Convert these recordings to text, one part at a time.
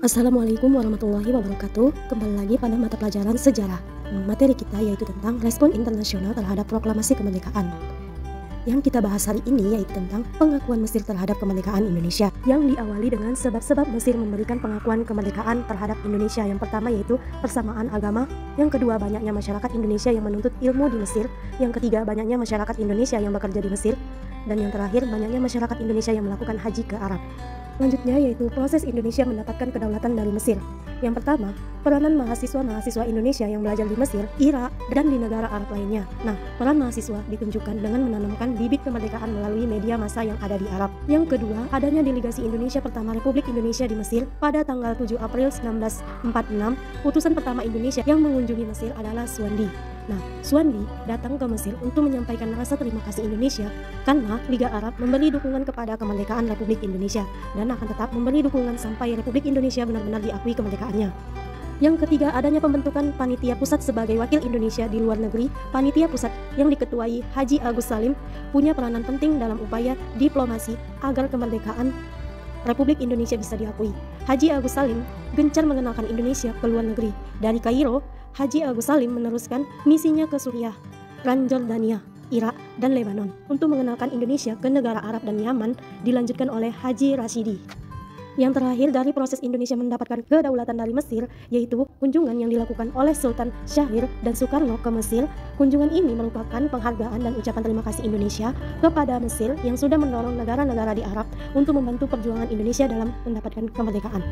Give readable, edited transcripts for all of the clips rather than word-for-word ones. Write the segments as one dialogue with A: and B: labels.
A: Assalamualaikum warahmatullahi wabarakatuh. Kembali lagi pada mata pelajaran sejarah. Materi kita yaitu tentang respon internasional terhadap proklamasi kemerdekaan. Yang kita bahas hari ini yaitu tentang pengakuan Mesir terhadap kemerdekaan Indonesia, yang diawali dengan sebab-sebab Mesir memberikan pengakuan kemerdekaan terhadap Indonesia. Yang pertama yaitu persamaan agama, yang kedua banyaknya masyarakat Indonesia yang menuntut ilmu di Mesir, yang ketiga banyaknya masyarakat Indonesia yang bekerja di Mesir, dan yang terakhir banyaknya masyarakat Indonesia yang melakukan haji ke Arab. Selanjutnya yaitu proses Indonesia mendapatkan kedaulatan dari Mesir. Yang pertama, peranan mahasiswa-mahasiswa Indonesia yang belajar di Mesir, Irak, dan di negara Arab lainnya. Nah, peran mahasiswa ditunjukkan dengan menanamkan bibit kemerdekaan melalui media massa yang ada di Arab. Yang kedua, adanya delegasi Indonesia pertama Republik Indonesia di Mesir pada tanggal 7 April 1946. Utusan pertama Indonesia yang mengunjungi Mesir adalah Suwandi. Nah, Suwandi datang ke Mesir untuk menyampaikan rasa terima kasih Indonesia karena Liga Arab memberi dukungan kepada kemerdekaan Republik Indonesia dan akan tetap memberi dukungan sampai Republik Indonesia benar-benar diakui kemerdekaannya. Yang ketiga, adanya pembentukan Panitia Pusat sebagai wakil Indonesia di luar negeri. Panitia Pusat yang diketuai Haji Agus Salim punya peranan penting dalam upaya diplomasi agar kemerdekaan Republik Indonesia bisa diakui. Haji Agus Salim gencar mengenalkan Indonesia ke luar negeri. Dari Kairo, Haji Agus Salim meneruskan misinya ke Suriah, Transjordania, Irak, dan Lebanon untuk mengenalkan Indonesia ke negara Arab dan Yaman, dilanjutkan oleh Haji Rashidi. Yang terakhir dari proses Indonesia mendapatkan kedaulatan dari Mesir yaitu kunjungan yang dilakukan oleh Sultan Syahrir dan Soekarno ke Mesir. Kunjungan ini merupakan penghargaan dan ucapan terima kasih Indonesia kepada Mesir yang sudah mendorong negara-negara di Arab untuk membantu perjuangan Indonesia dalam mendapatkan kemerdekaan.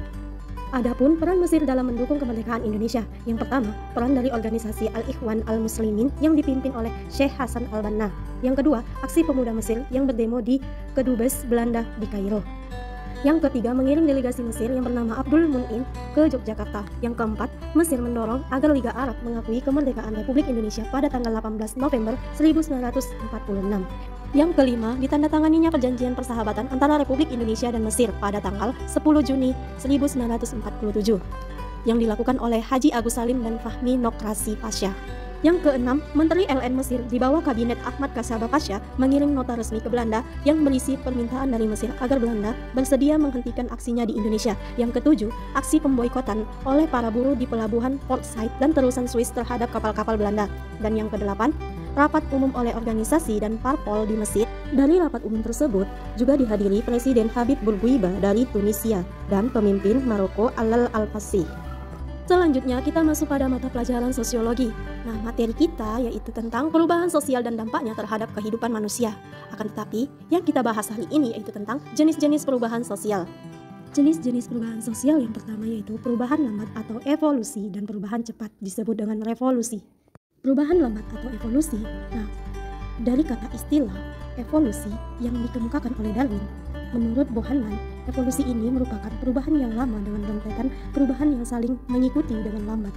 A: Adapun peran Mesir dalam mendukung kemerdekaan Indonesia. Yang pertama, peran dari organisasi Al-Ikhwan Al-Muslimin yang dipimpin oleh Syekh Hasan Al-Banna. Yang kedua, aksi pemuda Mesir yang berdemo di Kedubes Belanda di Kairo. Yang ketiga, mengirim delegasi Mesir yang bernama Abdul Mun'in ke Yogyakarta. Yang keempat, Mesir mendorong agar Liga Arab mengakui kemerdekaan Republik Indonesia pada tanggal 18 November 1946. Yang kelima, ditandatanganinya perjanjian persahabatan antara Republik Indonesia dan Mesir pada tanggal 10 Juni 1947 yang dilakukan oleh Haji Agus Salim dan Fahmi Nokrasi Pasha. Yang keenam, Menteri LN Mesir di bawah Kabinet Ahmad Kasaba Pasha mengirim nota resmi ke Belanda yang berisi permintaan dari Mesir agar Belanda bersedia menghentikan aksinya di Indonesia. Yang ketujuh, aksi pemboikotan oleh para buruh di pelabuhan Port Said dan terusan Swiss terhadap kapal-kapal Belanda. Dan yang kedelapan, rapat umum oleh organisasi dan parpol di Mesir. Dari rapat umum tersebut juga dihadiri Presiden Habib Bourguiba dari Tunisia dan pemimpin Maroko Alal Al-Fassi. Selanjutnya kita masuk pada mata pelajaran sosiologi. Nah, materi kita yaitu tentang perubahan sosial dan dampaknya terhadap kehidupan manusia. Akan tetapi, yang kita bahas hari ini yaitu tentang jenis-jenis perubahan sosial. Jenis-jenis perubahan sosial yang pertama yaitu perubahan lambat atau evolusi dan perubahan cepat disebut dengan revolusi. Perubahan lambat atau evolusi, nah, dari kata istilah evolusi yang dikemukakan oleh Darwin. Menurut Bohannan, evolusi ini merupakan perubahan yang lama dengan rentetan perubahan yang saling mengikuti dengan lambat.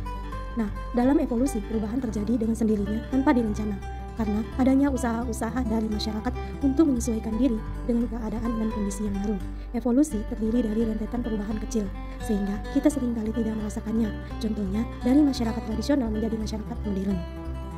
A: Nah, dalam evolusi, perubahan terjadi dengan sendirinya tanpa direncana, karena adanya usaha-usaha dari masyarakat untuk menyesuaikan diri dengan keadaan dan kondisi yang baru. Evolusi terdiri dari rentetan perubahan kecil, sehingga kita seringkali tidak merasakannya. Contohnya, dari masyarakat tradisional menjadi masyarakat modern.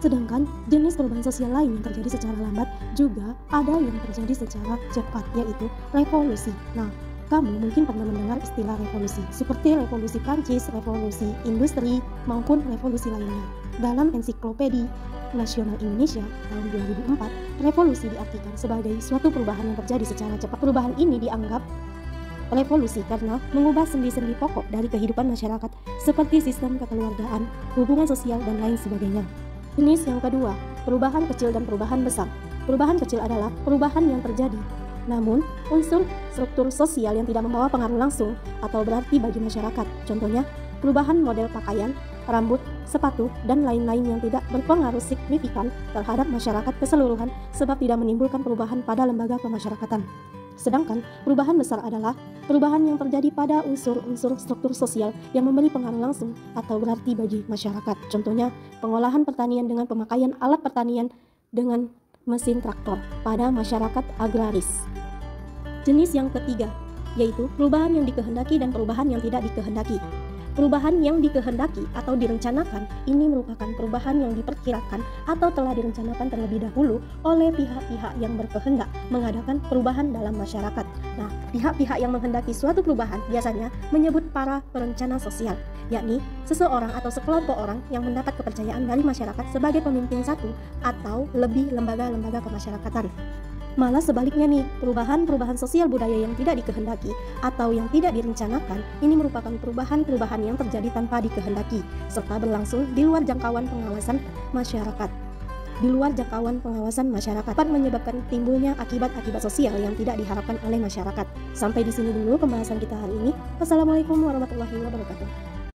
A: Sedangkan jenis perubahan sosial lain yang terjadi secara lambat juga ada yang terjadi secara cepat, yaitu revolusi. Nah, kamu mungkin pernah mendengar istilah revolusi, seperti revolusi Prancis, revolusi industri, maupun revolusi lainnya. Dalam Ensiklopedia Nasional Indonesia tahun 2004, revolusi diartikan sebagai suatu perubahan yang terjadi secara cepat. Perubahan ini dianggap revolusi karena mengubah sendi-sendi pokok dari kehidupan masyarakat, seperti sistem kekeluargaan, hubungan sosial, dan lain sebagainya. Jenis yang kedua, perubahan kecil dan perubahan besar. Perubahan kecil adalah perubahan yang terjadi, namun unsur struktur sosial yang tidak membawa pengaruh langsung atau berarti bagi masyarakat. Contohnya, perubahan model pakaian, rambut, sepatu, dan lain-lain yang tidak berpengaruh signifikan terhadap masyarakat keseluruhan sebab tidak menimbulkan perubahan pada lembaga pemasyarakatan. Sedangkan perubahan besar adalah perubahan yang terjadi pada unsur-unsur struktur sosial yang memberi pengaruh langsung atau berarti bagi masyarakat. Contohnya, pengolahan pertanian dengan pemakaian alat pertanian dengan mesin traktor pada masyarakat agraris. Jenis yang ketiga, yaitu perubahan yang dikehendaki dan perubahan yang tidak dikehendaki. Perubahan yang dikehendaki atau direncanakan ini merupakan perubahan yang diperkirakan atau telah direncanakan terlebih dahulu oleh pihak-pihak yang berkehendak mengadakan perubahan dalam masyarakat. Nah, Pihak-pihak yang menghendaki suatu perubahan biasanya menyebut para perencana sosial, yakni seseorang atau sekelompok orang yang mendapat kepercayaan dari masyarakat sebagai pemimpin satu atau lebih lembaga-lembaga kemasyarakatan. Malah sebaliknya nih, perubahan-perubahan sosial budaya yang tidak dikehendaki atau yang tidak direncanakan ini merupakan perubahan-perubahan yang terjadi tanpa dikehendaki serta berlangsung di luar jangkauan pengawasan masyarakat. Dapat menyebabkan timbulnya akibat-akibat sosial yang tidak diharapkan oleh masyarakat. Sampai di sini dulu pembahasan kita hari ini. Wassalamualaikum warahmatullahi wabarakatuh.